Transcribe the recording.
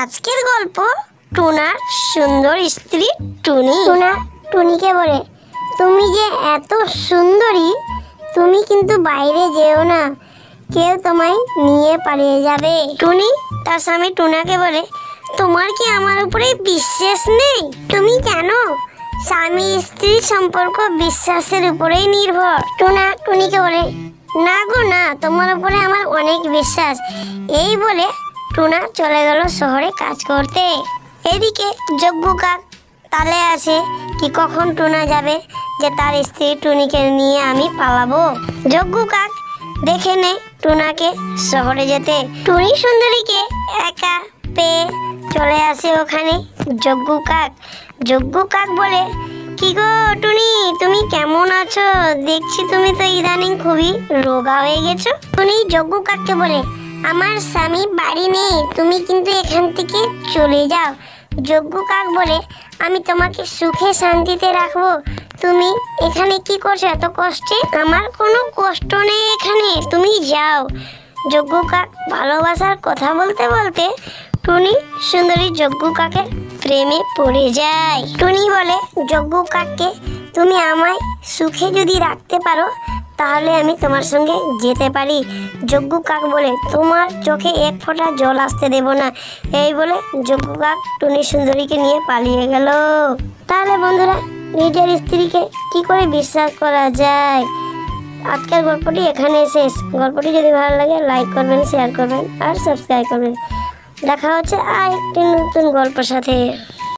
আজকের গল্প টুনার সুন্দর স্ত্রী টুনি। টুনা টুনিকে বলে, তুমি যে এত সুন্দরী, তুমি কিন্তু বাইরে যেও না, কেউ তোমায় নিয়ে পালিয়ে যাবে। টুনি তার স্বামী টুনাকে বলে, তোমার কি আমার উপরে বিশ্বাস নেই? তুমি জানো স্বামী স্ত্রী সম্পর্ক বিশ্বাসের উপরেই নির্ভর। টুনা টুনিকে বলে, না গো না, তোমার উপরে আমার অনেক বিশ্বাস। এই বলে টুনা চলে গেল শহরে কাজ করতে। এদিকে যজ্ঞ কাক তালে আছে কি কখন টুনা যাবে, যে তার স্ত্রী টুনিকে নিয়ে আমি পালাবো। যজ্ঞ কাক দেখে নেয় টুনাকে শহরে যেতে। টুনি সুন্দরীকে একা পেয়ে চলে আসে ওখানে যজ্ঞ কাক। যজ্ঞ কাক বলে, কি গো টুনি, তুমি কেমন আছো? দেখছি তুমি তো ইদানিং খুবই রোগা হয়ে গেছো। টুনি যজ্ঞ কাককে বলে, আমার স্বামী বাড়ি নেই, তুমি কিন্তু এখান থেকে চলে যাও। যজ্ঞ কাক বলে, আমি তোমাকে সুখে শান্তিতে রাখবো, তুমি এখানে কি করছো এত কষ্টে? আমার কোনো কষ্ট নেই এখানে, তুমি যাও। যজ্ঞ কাক ভালোবাসার কথা বলতে বলতে টুনি সুন্দরী যজ্ঞ কাকের প্রেমে পড়ে যায়। টুনি বলে যজ্ঞ কাককে, তুমি আমায় সুখে যদি রাখতে পারো তাহলে আমি তোমার সঙ্গে যেতে পারি। যজ্ঞ কাক বলে, তোমার চোখে এক ফোঁটা জল আসতে দেব না। এই বলে যজ্ঞ কাক টুনি সুন্দরীকে নিয়ে পালিয়ে গেল। তাহলে বন্ধুরা, নিজের স্ত্রীকে কি করে বিশ্বাস করা যায়? আজকের গল্পটি এখানে শেষ। গল্পটি যদি ভালো লাগে লাইক করবেন, শেয়ার করবেন আর সাবস্ক্রাইব করবেন। দেখা হচ্ছে আর একটি নতুন গল্পের সাথে।